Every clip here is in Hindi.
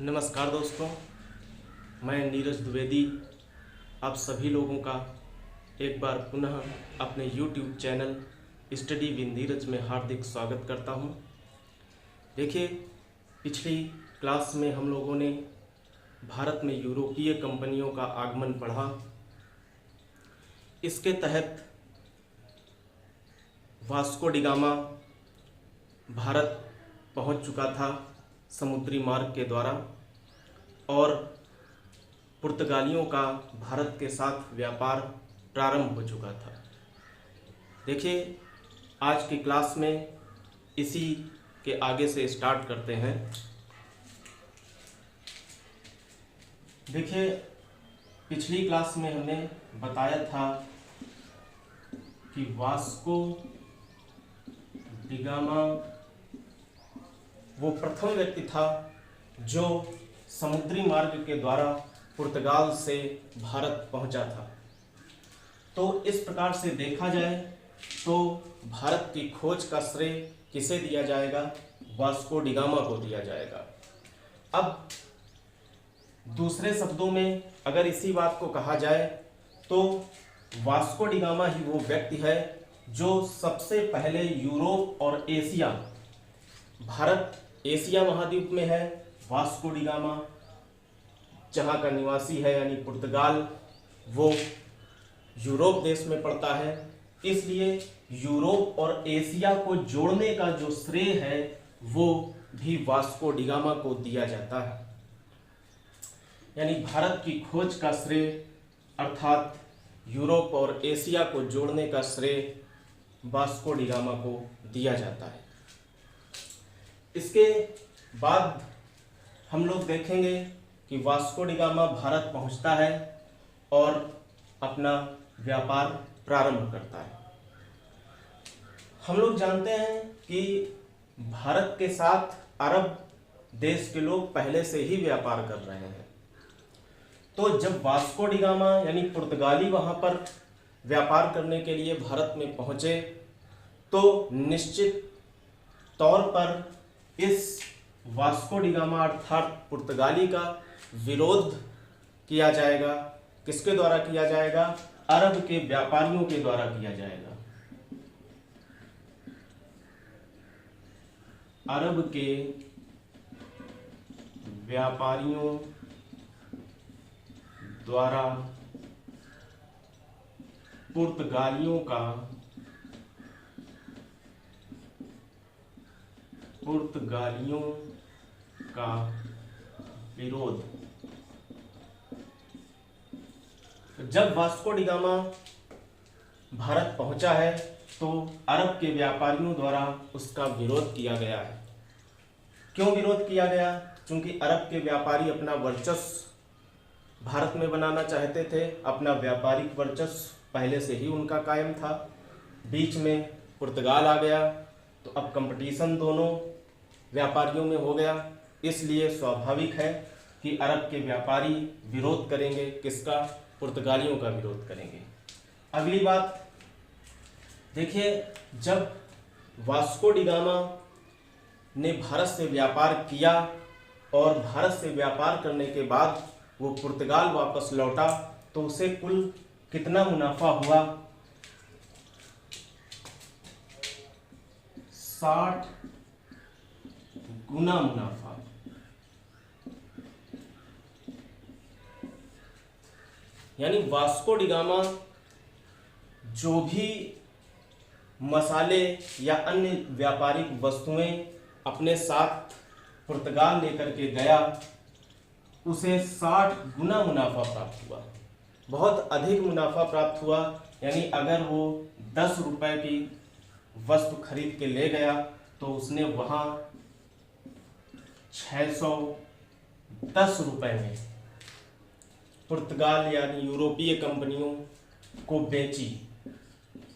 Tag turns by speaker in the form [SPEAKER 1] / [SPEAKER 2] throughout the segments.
[SPEAKER 1] नमस्कार दोस्तों, मैं नीरज द्विवेदी आप सभी लोगों का एक बार पुनः अपने YouTube channel study with Neeraj में हार्दिक स्वागत करता हूं। देखिए, पिछली क्लास में हम लोगों ने भारत में यूरोपीय कंपनियों का आगमन पढ़ा। इसके तहत वास्को डी गामा भारत पहुंच चुका था समुद्री मार्ग के द्वारा और पुर्तगालियों का भारत के साथ व्यापार प्रारंभ हो चुका था। देखिए, आज की क्लास में इसी के आगे से स्टार्ट करते हैं। देखिए, पिछली क्लास में हमने बताया था कि वास्को डी गामा वो प्रथम व्यक्ति था जो समुद्री मार्ग के द्वारा पुर्तगाल से भारत पहुंचा था। तो इस प्रकार से देखा जाए तो भारत की खोज का श्रेय किसे दिया जाएगा? वास्को डी गामा को दिया जाएगा। अब दूसरे शब्दों में अगर इसी बात को कहा जाए तो वास्को डी गामा ही वो व्यक्ति है जो सबसे पहले यूरोप और एशिया, भारत एशिया महाद्वीप में है, वास्को डी गामा जहाँ का निवासी है यानी पुर्तगाल वो यूरोप देश में पड़ता है। इसलिए यूरोप और एशिया को जोड़ने का जो श्रेय है वो भी वास्को डी गामा को दिया जाता है। यानी भारत की खोज का श्रेय अर्थात यूरोप और एशिया को जोड़ने का श्रेय वास्को डी गामा को दिया जाता है। इसके बाद हम लोग देखेंगे कि वास्को डी गामा भारत पहुंचता है और अपना व्यापार प्रारंभ करता है। हम लोग जानते हैं कि भारत के साथ अरब देश के लोग पहले से ही व्यापार कर रहे हैं। तो जब वास्को डी गामा यानी पुर्तगाली वहां पर व्यापार करने के लिए भारत में पहुंचे तो निश्चित तौर पर इस वास्को डी गामा अर्थात पुर्तगाली का विरोध किया जाएगा। किसके द्वारा किया जाएगा? अरब के व्यापारियों के द्वारा किया जाएगा। अरब के व्यापारियों द्वारा पुर्तगालियों का विरोध। जब वास्को डी गामा भारत पहुंचा है तो अरब के व्यापारियों द्वारा उसका विरोध किया गया है। क्यों विरोध किया गया? क्योंकि अरब के व्यापारी अपना वर्चस्व भारत में बनाना चाहते थे। अपना व्यापारिक वर्चस्व पहले से ही उनका कायम था। बीच में पुर्तगाल आ गया तो अब कंपटीशन दोनों व्यापारियों में हो गया। इसलिए स्वाभाविक है कि अरब के व्यापारी विरोध करेंगे। किसका? पुर्तगालियों का विरोध करेंगे। अगली बात देखिए, जब वास्को डी गामा ने भारत से व्यापार किया और भारत से व्यापार करने के बाद वो पुर्तगाल वापस लौटा तो उसे कुल कितना मुनाफा हुआ? 60 गुना मुनाफा। यानी वास्को डी गामा जो भी मसाले या अन्य व्यापारिक वस्तुएं अपने साथ पुर्तगाल लेकर के गया उसे 60 गुना मुनाफा प्राप्त हुआ। बहुत अधिक मुनाफा प्राप्त हुआ। यानी अगर वो 10 रुपए की वस्तु खरीद के ले गया तो उसने वहां 610 रुपए में पुर्तगाल यानी यूरोपीय कंपनियों को बेची।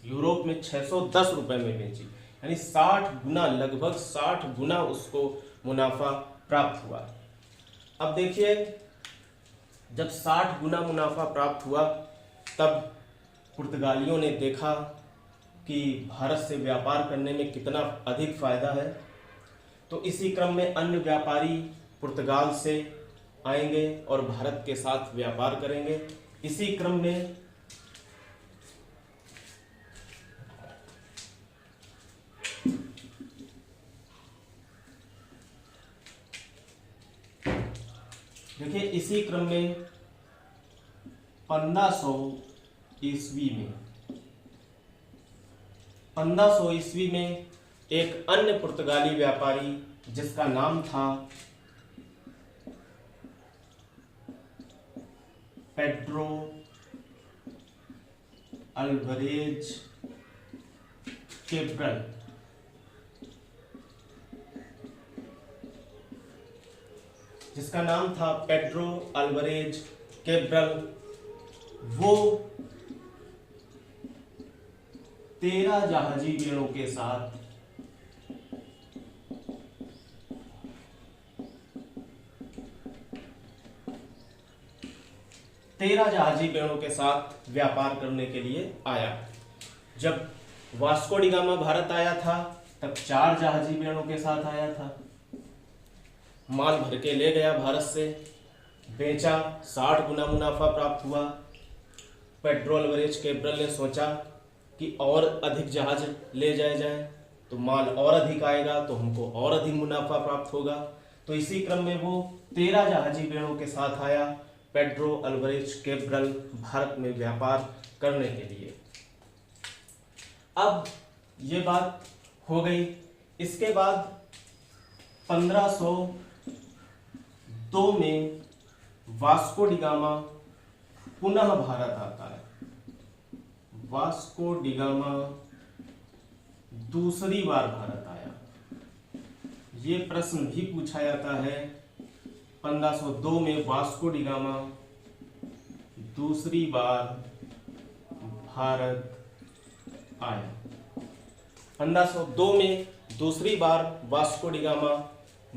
[SPEAKER 1] यूरोप में 610 रुपए में बेची। यानी 60 गुना, लगभग 60 गुना उसको मुनाफा प्राप्त हुआ। अब देखिए, जब 60 गुना मुनाफा प्राप्त हुआ तब पुर्तगालियों ने देखा कि भारत से व्यापार करने में कितना अधिक फायदा है। तो इसी क्रम में अन्य व्यापारी पुर्तगाल से आएंगे और भारत के साथ व्यापार करेंगे। इसी क्रम में देखिए, इसी क्रम में 1500 ईस्वी में एक अन्य पुर्तगाली व्यापारी जिसका नाम था पेड्रो अल्वारेज कैब्रल, वो 13 जहाजी बेड़ों के साथ व्यापार करने के लिए आया। जब वास्को डी गामा भारत आया था तब 4 जहाजी बेड़ों के साथ आया था। माल भर के ले गया भारत से, बेचा, 60 गुना मुनाफा प्राप्त हुआ। पेड्रो अल्वारेज कैब्रल ने सोचा कि और अधिक जहाज ले जाए तो माल और अधिक आएगा तो हमको और अधिक मुनाफा प्राप्त होगा। तो इसी क्रम में वो 13 जहाजी बेड़ों के साथ आया पेड्रो अल्वारेज कैब्रल भारत में व्यापार करने के लिए। अब ये बात हो गई। इसके बाद 1502 में वास्को डी गामा पुनः भारत आता है। वास्को डी गामा दूसरी बार भारत आया। ये प्रश्न भी पूछा जाता है। 1502 में वास्को डी गामा दूसरी बार भारत आया। 1502 में दूसरी बार वास्को डी गामा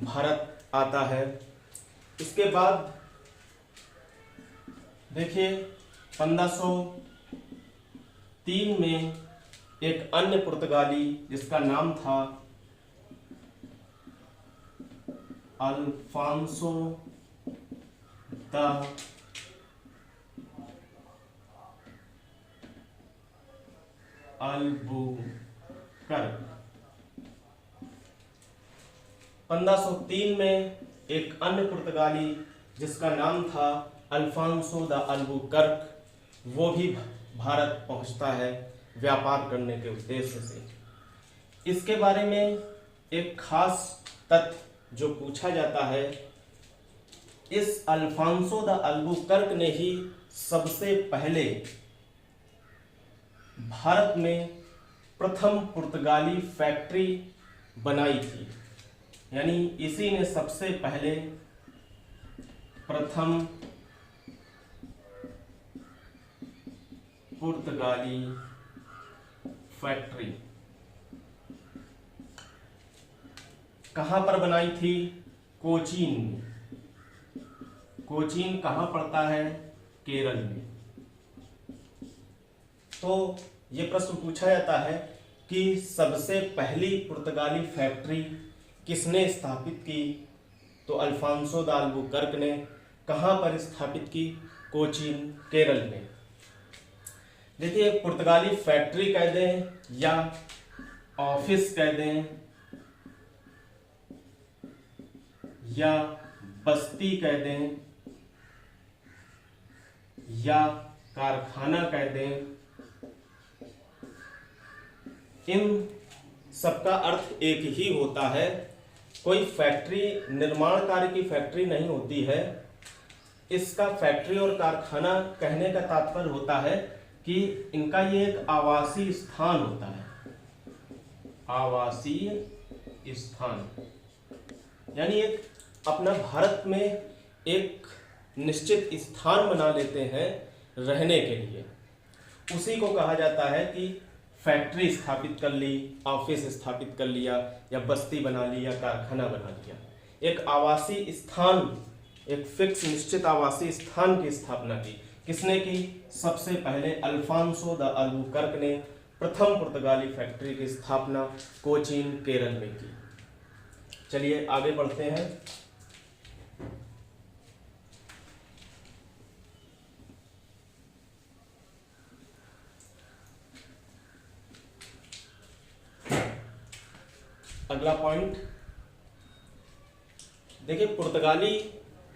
[SPEAKER 1] भारत आता है। इसके बाद देखिए 1503 में एक अन्य पुर्तगाली जिसका नाम था अल्फांसो द अल्बुकर्क। 1503 में एक अन्य पुर्तगाली जिसका नाम था अल्फांसो द अल्बुकर्क, वो भी भारत पहुंचता है व्यापार करने के उद्देश्य से। इसके बारे में एक खास तथ्य जो पूछा जाता है, इस अल्फांसो द अल्बुकर्क ने ही सबसे पहले भारत में प्रथम पुर्तगाली फैक्ट्री बनाई थी। यानी इसी ने सबसे पहले प्रथम पुर्तगाली फैक्ट्री कहां पर बनाई थी? कोचीन में। कोचीन कहां पड़ता है? केरल में। तो यह प्रश्न पूछा जाता है कि सबसे पहली पुर्तगाली फैक्ट्री किसने स्थापित की? तो अल्फांसो द अल्बुकर्क ने। कहां पर स्थापित की? कोचीन, केरल में। देखिए, पुर्तगाली फैक्ट्री कह दें या ऑफिस कह दें या बस्ती कह दें या कारखाना कह दें, इन सबका अर्थ एक ही होता है। कोई फैक्ट्री निर्माण कार्य की फैक्ट्री नहीं होती है। इसका फैक्ट्री और कारखाना कहने का तात्पर्य होता है कि इनका ये एक आवासीय स्थान होता है। आवासीय स्थान यानी एक अपना भारत में एक निश्चित स्थान बना लेते हैं रहने के लिए। उसी को कहा जाता है कि फैक्ट्री स्थापित कर ली, ऑफिस स्थापित कर लिया, या बस्ती बना ली, या कारखाना बना लिया। एक आवासीय स्थान, एक फिक्स निश्चित आवासीय स्थान की स्थापना की। किसने की? सबसे पहले अल्फांसो द अल्बुकर्क ने प्रथम पुर्तगाली फैक्ट्री की स्थापना कोचीन, केरल में की। चलिए आगे बढ़ते हैं। अगला पॉइंट देखिए, पुर्तगाली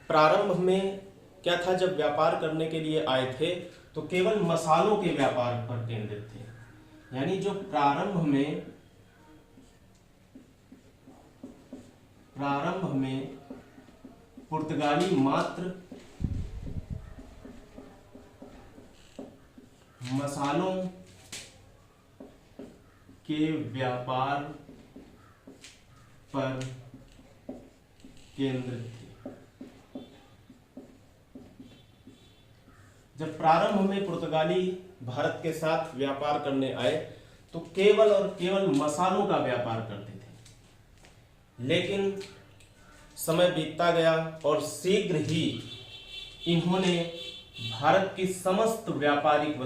[SPEAKER 1] प्रारंभ में क्या था, जब व्यापार करने के लिए आए थे तो केवल मसालों के व्यापार पर केंद्रित थे। यानी जो प्रारंभ में पुर्तगाली मात्र मसालों के व्यापार पर केंद्रित थे। जब प्रारंभ में पुर्तगाली भारत के साथ व्यापार करने आए तो केवल और केवल मसालों का व्यापार करते थे, लेकिन समय बीतता गया और शीघ्र ही इन्होंने भारत की समस्त व्यापारिक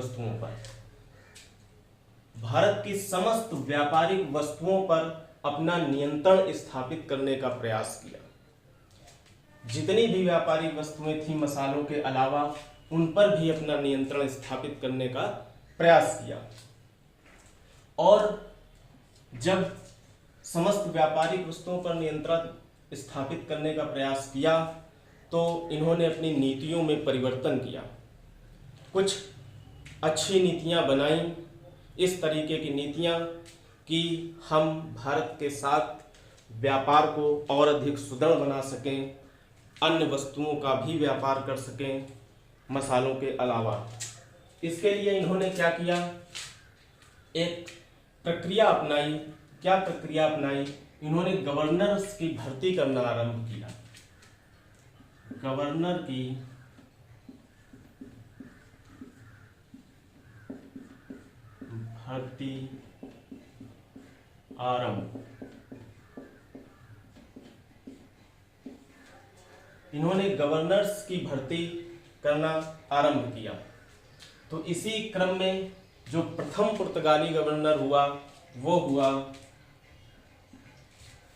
[SPEAKER 1] वस्तुओं पर अपना नियंत्रण स्थापित करने का प्रयास किया। जितनी भी व्यापारिक वस्तुएं थी मसालों के अलावा, उन पर भी अपना नियंत्रण स्थापित करने का प्रयास किया। और जब समस्त व्यापारिक वस्तुओं पर नियंत्रण स्थापित करने का प्रयास किया तो इन्होंने अपनी नीतियों में परिवर्तन किया। कुछ अच्छी नीतियां बनाई, इस तरीके की नीतियां कि हम भारत के साथ व्यापार को और अधिक सुदृढ़ बना सकें, अन्य वस्तुओं का भी व्यापार कर सकें मसालों के अलावा। इसके लिए इन्होंने क्या किया, एक प्रक्रिया अपनाई। क्या प्रक्रिया अपनाई? इन्होंने गवर्नर्स की भर्ती करना आरंभ किया। गवर्नर की भर्ती आरंभ। इन्होंने गवर्नर्स की भर्ती करना आरंभ किया। तो इसी क्रम में जो प्रथम पुर्तगाली गवर्नर हुआ वो हुआ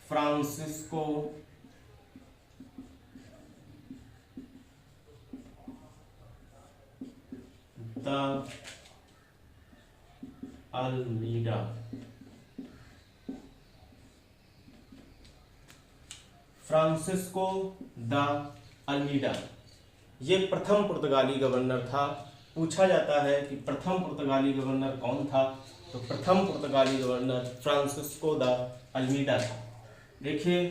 [SPEAKER 1] Francisco de Almeida. Francisco de Almeida ये प्रथम पुर्तगाली गवर्नर था। पूछा जाता है कि प्रथम पुर्तगाली गवर्नर कौन था, तो प्रथम पुर्तगाली गवर्नर फ्रांसिस्को द अल्मीडा था। देखिए,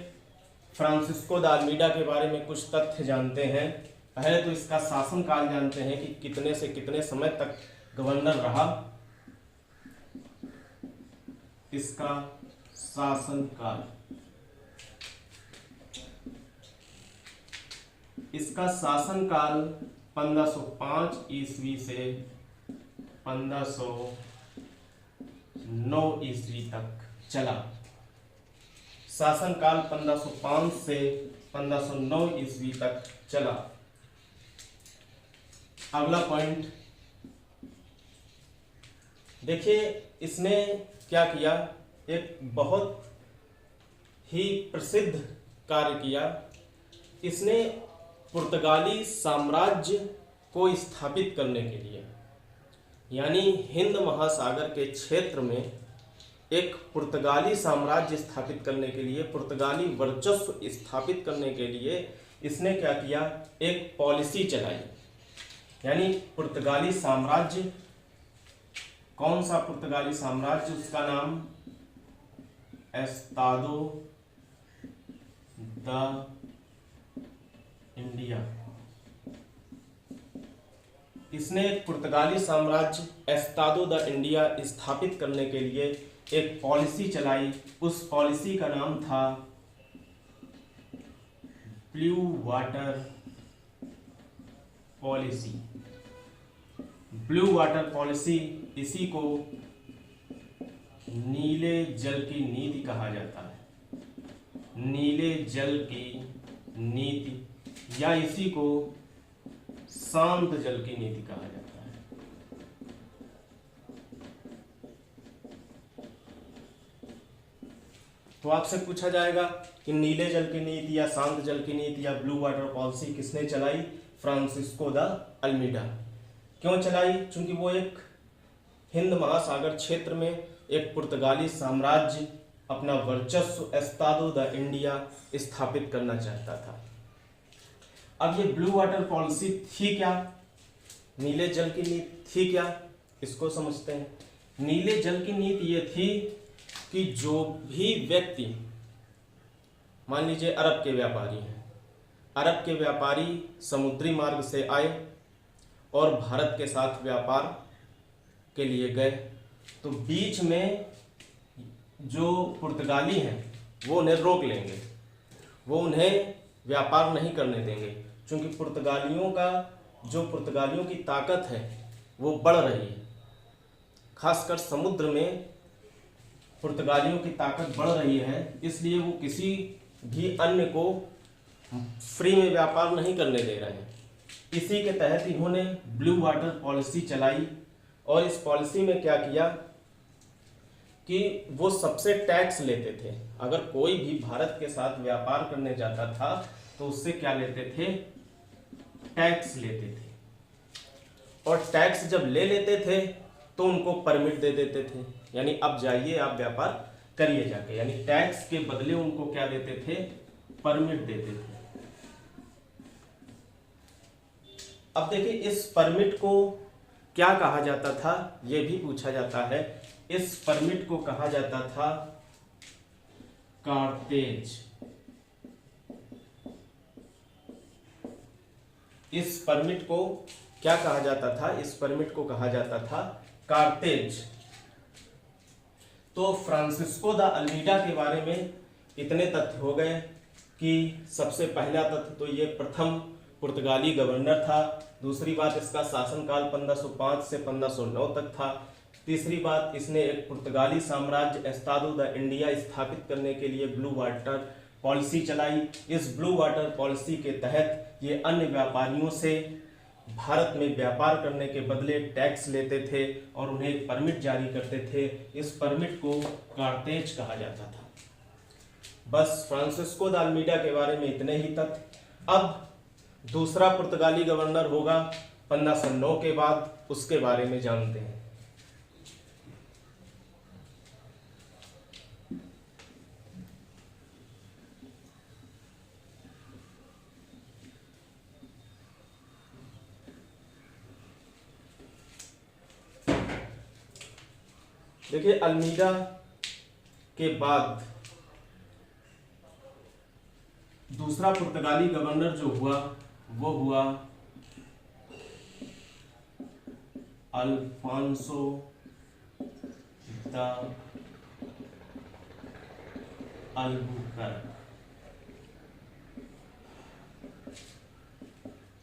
[SPEAKER 1] फ्रांसिस्को द अल्मीडा के बारे में कुछ तथ्य जानते हैं। पहले तो इसका शासनकाल जानते हैं कि कितने से कितने समय तक गवर्नर रहा। इसका शासनकाल, इसका शासनकाल 1505 ईस्वी से 1509 ईस्वी तक चला। शासनकाल 1505 से 1509 ईस्वी तक चला। अगला पॉइंट देखिए, इसने क्या किया, एक बहुत ही प्रसिद्ध कार्य किया। इसने पुर्तगाली साम्राज्य को स्थापित करने के लिए, यानी हिंद महासागर के क्षेत्र में एक पुर्तगाली साम्राज्य स्थापित करने के लिए, पुर्तगाली वर्चस्व स्थापित करने के लिए इसने क्या किया, एक पॉलिसी चलाई। यानी पुर्तगाली साम्राज्य, कौन सा पुर्तगाली साम्राज्य, उसका नाम एस्तादो द इंडिया। इसने एक पुर्तगाली साम्राज्य एस्तादो द इंडिया स्थापित करने के लिए एक पॉलिसी चलाई। उस पॉलिसी का नाम था blue water policy. Blue water policy, इसी को नीले जल की नीति कहा जाता है। नीले जल की नीति या इसी को शांत जल की नीति कहा जाता है। तो आपसे पूछा जाएगा कि नीले जल की नीति या शांत जल की नीति या ब्लू वाटर पॉलिसी किसने चलाई? Francisco de Almeida. क्यों चलाई? क्योंकि वो एक हिंद महासागर क्षेत्र में एक पुर्तगाली साम्राज्य अपना वर्चस्व एस्तादो द इंडिया स्थापित करना चाहता था। अब ये ब्लू वाटर पॉलिसी थी क्या, नीले जल की नीति थी क्या, इसको समझते हैं। नीले जल की नीति ये थी कि जो भी व्यक्ति, मान लीजिए अरब के व्यापारी हैं, अरब के व्यापारी समुद्री मार्ग से आए और भारत के साथ व्यापार के लिए गए, तो बीच में जो पुर्तगाली हैं वो उन्हें रोक लेंगे, वो उन्हें व्यापार नहीं करने देंगे, क्योंकि पुर्तगालियों की ताकत है वो बढ़ रही है। खासकर समुद्र में पुर्तगालियों की ताकत बढ़ रही है, इसलिए वो किसी भी अन्य को फ्री में व्यापार नहीं करने दे रहे हैं। इसी के तहत इन्होंने ब्लू वाटर पॉलिसी चलाई, और इस पॉलिसी में क्या किया कि वो सबसे टैक्स लेते थे। अगर कोई भी भारत के साथ व्यापार करने जाता था तो उससे क्या लेते थे, टैक्स लेते थे, और टैक्स जब ले लेते थे तो उनको परमिट दे देते थे, यानी अब जाइए आप व्यापार करिए जाके, यानी टैक्स के बदले उनको क्या देते थे, परमिट देते थे। अब देखिए इस परमिट को क्या कहा जाता था, यह भी पूछा जाता है। इस परमिट को कहा जाता था कार्टेज। इस परमिट को क्या कहा जाता था, इस परमिट को कहा जाता था कार्टेज। तो फ्रांसिस्को द अल्मीडा के बारे में इतने तथ्य हो गए कि सबसे पहला तथ्य तो ये प्रथम पुर्तगाली गवर्नर था। दूसरी बात, इसका शासनकाल 1505 से 1509 तक था। तीसरी बात, इसने एक पुर्तगाली साम्राज्य एस्तादो द इंडिया स्थापित करने के लिए ब्लू वाटर पॉलिसी चलाई। इस ब्लू वाटर पॉलिसी के तहत ये अन्य व्यापारियों से भारत में व्यापार करने के बदले टैक्स लेते थे और उन्हें एक परमिट जारी करते थे। इस परमिट को कार्टेज कहा जाता था। बस फ्रांसिस्को द अल्मीडा के बारे में इतने ही तथ्य। अब दूसरा पुर्तगाली गवर्नर होगा 1509 के बाद, उसके बारे में जानते हैं। देखिए अल्मीडा के बाद दूसरा पुर्तगाली गवर्नर जो हुआ वो हुआ अल्फांसो द अल्बुकर्क।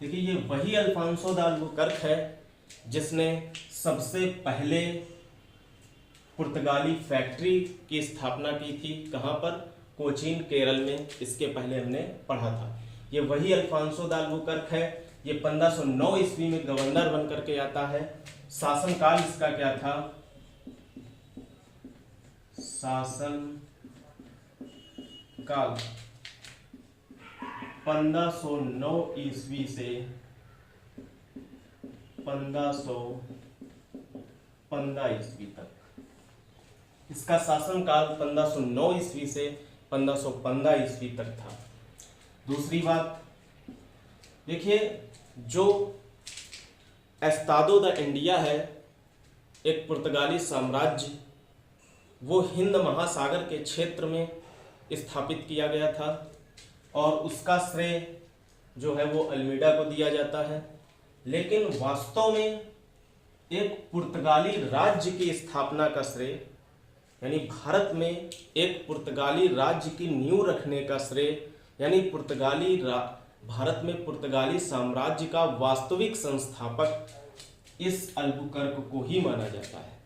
[SPEAKER 1] देखिए ये वही अल्फांसो द अल्बुकर्क है जिसने सबसे पहले पुर्तगाली फैक्ट्री की स्थापना की थी। कहाँ पर, कोचीन केरल में। इसके पहले हमने पढ़ा था। ये वही अल्फांसो द अल्बुकर्क है। ये 1509 ईस्वी में गवर्नर बन करके आता है। शासनकाल इसका क्या था, शासन काल 1509 ईस्वी से 1515 ईस्वी तक। इसका शासनकाल 1509 ईस्वी से 1515 ईस्वी तक था। दूसरी बात देखिए, जो एस्तादो द इंडिया है, एक पुर्तगाली साम्राज्य, वो हिंद महासागर के क्षेत्र में स्थापित किया गया था और उसका श्रेय जो है वो अल्मीडा को दिया जाता है। लेकिन वास्तव में एक पुर्तगाली राज्य की स्थापना का श्रेय, यानी भारत में एक पुर्तगाली राज्य की नींव रखने का श्रेय, यानी भारत में पुर्तगाली साम्राज्य का वास्तविक संस्थापक इस अल्बुकर्क को ही माना जाता है।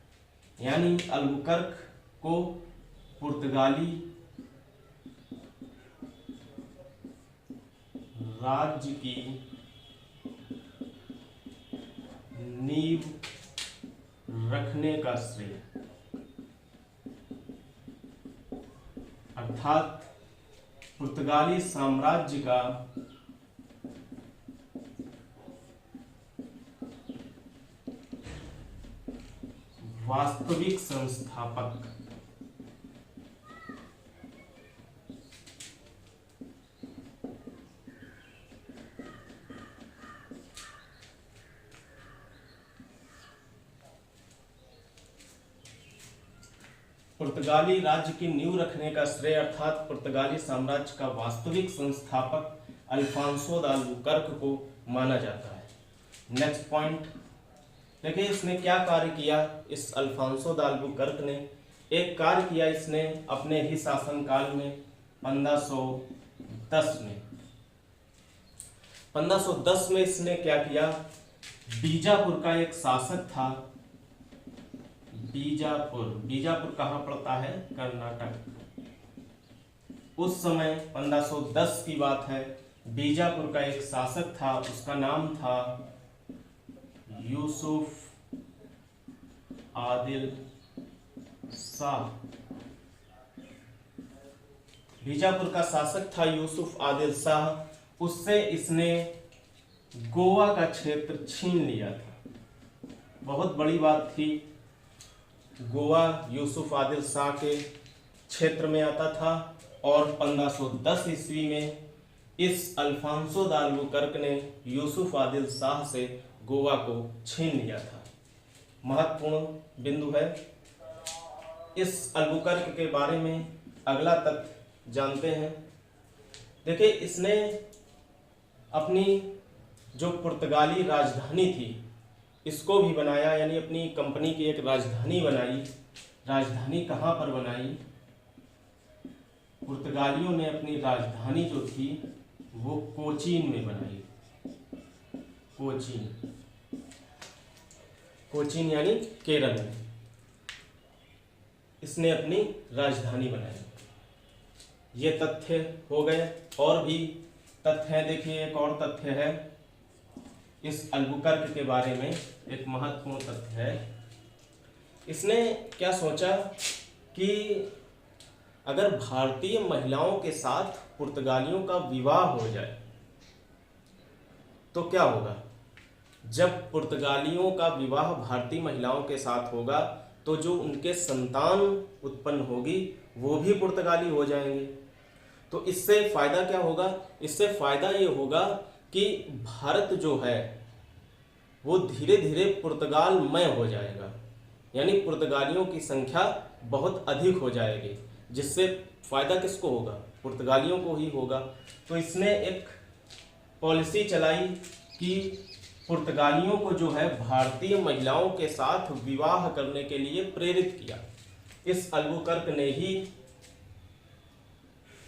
[SPEAKER 1] यानी अल्बुकर्क को पुर्तगाली राज्य की नींव रखने का श्रेय, अर्थात पुर्तगाली साम्राज्य का वास्तविक संस्थापक पुर्तगाली राज्य की नींव रखने का श्रेय अर्थात पुर्तगाली साम्राज्य का वास्तविक संस्थापक अल्फांसो द अल्बुकर्क को माना जाता है। नेक्स्ट पॉइंट देखिए, इसने क्या कार्य किया। इस अल्फांसो द अल्बुकर्क ने एक कार्य किया, इसने अपने ही शासनकाल में 1510 में इसने क्या किया, बीजापुर का एक शासक था, बीजापुर कहाँ पड़ता है, कर्नाटक। उस समय 1510 की बात है, बीजापुर का एक शासक था, उसका नाम था यूसुफ आदिल शाह। बीजापुर का शासक था यूसुफ आदिल शाह। उससे इसने गोवा का क्षेत्र छीन लिया था। बहुत बड़ी बात थी। गोवा यूसुफ आदिल शाह के क्षेत्र में आता था और 1510 ईस्वी में इस अल्फांसो द अल्बुकर्क ने यूसुफ आदिल शाह से गोवा को छीन लिया था। महत्वपूर्ण बिंदु है। इस अल्बुकर्क के बारे में अगला तथ्य जानते हैं। देखिए, इसने अपनी जो पुर्तगाली राजधानी थी इसको भी बनाया, यानी अपनी कंपनी की एक राजधानी बनाई। राजधानी कहाँ पर बनाई? पुर्तगालियों ने अपनी राजधानी जो थी वो कोचीन में बनाई। कोचीन यानी केरल में इसने अपनी राजधानी बनाई। ये तथ्य हो गए। और भी तथ्य है। देखिए, एक और तथ्य है इस अल्बुकर्क के बारे में, एक महत्वपूर्ण तथ्य है। इसने क्या सोचा कि अगर भारतीय महिलाओं के साथ पुर्तगालियों का विवाह हो जाए तो क्या होगा। जब पुर्तगालियों का विवाह भारतीय महिलाओं के साथ होगा तो जो उनके संतान उत्पन्न होगी वो भी पुर्तगाली हो जाएंगे। तो इससे फायदा क्या होगा? इससे फायदा ये होगा कि भारत जो है वो धीरे धीरे पुर्तगालमय हो जाएगा, यानी पुर्तगालियों की संख्या बहुत अधिक हो जाएगी, जिससे फायदा किसको होगा? पुर्तगालियों को ही होगा। तो इसने एक पॉलिसी चलाई कि पुर्तगालियों को जो है भारतीय महिलाओं के साथ विवाह करने के लिए प्रेरित किया। इस अल्बुकर्क ने ही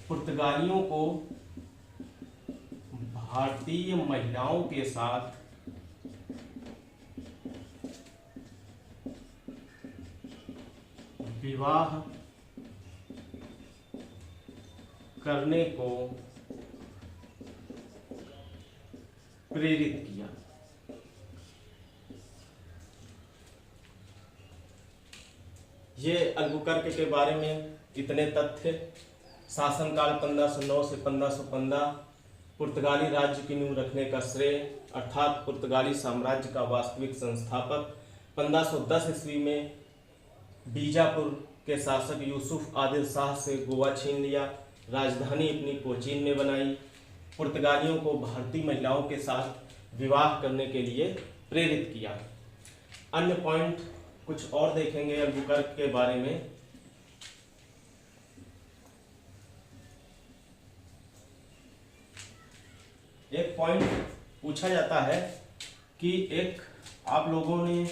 [SPEAKER 1] पुर्तगालियों को भारतीय महिलाओं के साथ विवाह करने को प्रेरित किया। ये अल्बुकर्क के बारे में इतने तथ्य। शासनकाल 1509 से 1515, पुर्तगाली राज्य की नींव रखने का श्रेय अर्थात पुर्तगाली साम्राज्य का वास्तविक संस्थापक। 1510 ईस्वी में बीजापुर के शासक यूसुफ आदिल शाह से गोवा छीन लिया। राजधानी अपनी कोचीन में बनाई। पुर्तगालियों को भारतीय महिलाओं के साथ विवाह करने के लिए प्रेरित किया। अन्य पॉइंट कुछ और देखेंगे अल्बुकर्क के बारे में। एक पॉइंट पूछा जाता है कि एक आप लोगों ने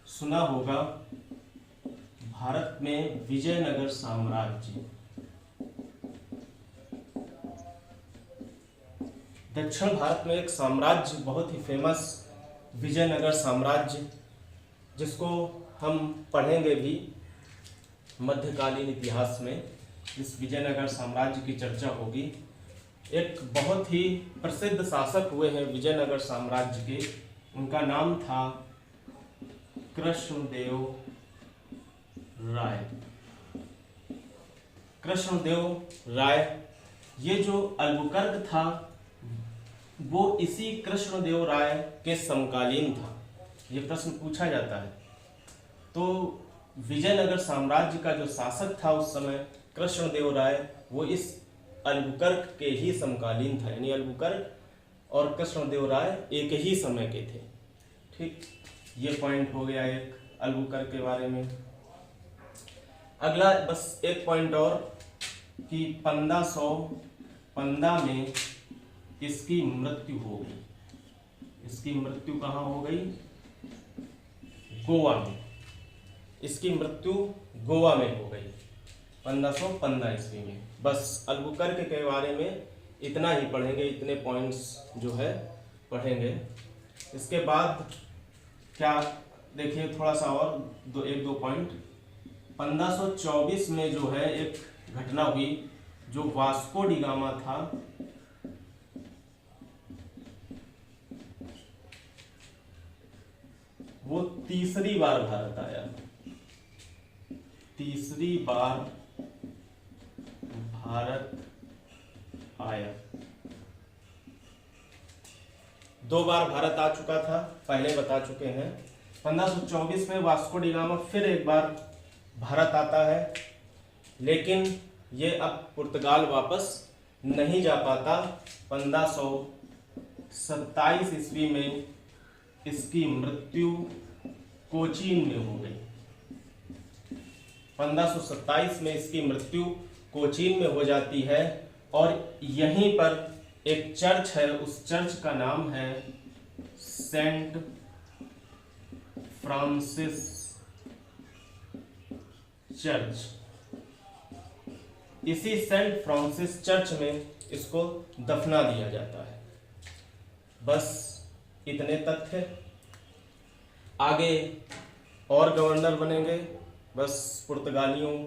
[SPEAKER 1] सुना होगा भारत में विजयनगर साम्राज्य, दक्षिण भारत में एक साम्राज्य बहुत ही फेमस विजयनगर साम्राज्य, जिसको हम पढ़ेंगे भी मध्यकालीन इतिहास में। इस विजयनगर साम्राज्य की चर्चा होगी। एक बहुत ही प्रसिद्ध शासक हुए हैं विजयनगर साम्राज्य के, उनका नाम था कृष्णदेव राय। कृष्णदेव राय, ये जो अल्बुकर्क था वो इसी कृष्णदेव राय के समकालीन था। ये प्रश्न पूछा जाता है। तो विजयनगर साम्राज्य का जो शासक था उस समय कृष्णदेव राय, वो इस अल्बुकर्क के ही समकालीन था, यानी अल्बुकर्क और कृष्णदेव राय एक ही समय के थे। ठीक, ये पॉइंट हो गया एक अल्बुकर्क के बारे में। अगला बस एक पॉइंट और कि 1515 में इसकी मृत्यु हो गई। इसकी मृत्यु कहाँ हो गई? गोवा में। इसकी मृत्यु गोवा में हो गई 1515 ईस्वी में। बस अल्बुकर्क के बारे में इतना ही पढ़ेंगे, इतने पॉइंट्स जो है पढ़ेंगे। इसके बाद क्या देखिए थोड़ा सा और एक दो पॉइंट। 1524 में जो है एक घटना हुई, जो वास्को डी गामा था वो तीसरी बार भारत आया। तीसरी बार भारत आया। 2 बार भारत आ चुका था, पहले बता चुके हैं। 1524 में वास्को डी गामा फिर एक बार भारत आता है, लेकिन ये अब पुर्तगाल वापस नहीं जा पाता। 1527 ईस्वी में इसकी मृत्यु कोचीन में हो गई। 1527 में इसकी मृत्यु कोचीन में हो जाती है और यहीं पर एक चर्च है, उस चर्च का नाम है सेंट फ्रांसिस चर्च। इसी सेंट फ्रांसिस चर्च में इसको दफना दिया जाता है। बस इतने तथ्य। आगे और गवर्नर बनेंगे, बस पुर्तगालियों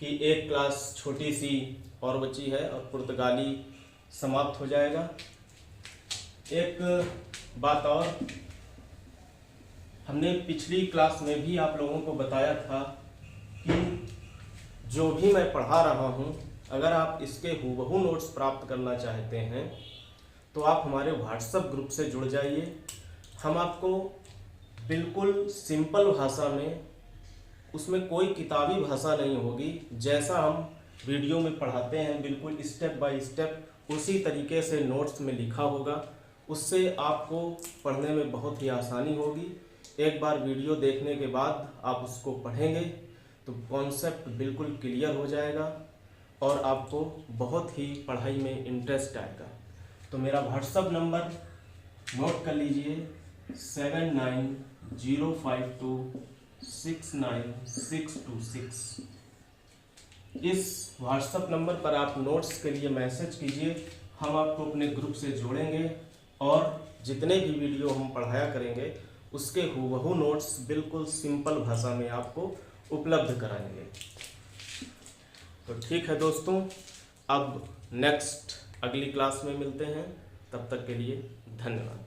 [SPEAKER 1] की एक क्लास छोटी सी और बची है और पुर्तगाली समाप्त हो जाएगा। एक बात और, हमने पिछली क्लास में भी आप लोगों को बताया था कि जो भी मैं पढ़ा रहा हूँ, अगर आप इसके हूबहू नोट्स प्राप्त करना चाहते हैं तो आप हमारे व्हाट्सएप ग्रुप से जुड़ जाइए। हम आपको बिल्कुल सिंपल भाषा में, उसमें कोई किताबी भाषा नहीं होगी, जैसा हम वीडियो में पढ़ाते हैं बिल्कुल स्टेप बाय स्टेप उसी तरीके से नोट्स में लिखा होगा। उससे आपको पढ़ने में बहुत ही आसानी होगी। एक बार वीडियो देखने के बाद आप उसको पढ़ेंगे तो कॉन्सेप्ट बिल्कुल क्लियर हो जाएगा और आपको बहुत ही पढ़ाई में इंटरेस्ट आएगा। तो मेरा व्हाट्सएप नंबर नोट कर लीजिए 7905269626। इस व्हाट्सएप नंबर पर आप नोट्स के लिए मैसेज कीजिए, हम आपको अपने ग्रुप से जोड़ेंगे और जितने भी वीडियो हम पढ़ाया करेंगे उसके हूबहू नोट्स बिल्कुल सिंपल भाषा में आपको उपलब्ध कराएंगे। तो ठीक है दोस्तों, अब नेक्स्ट अगली क्लास में मिलते हैं। तब तक के लिए धन्यवाद।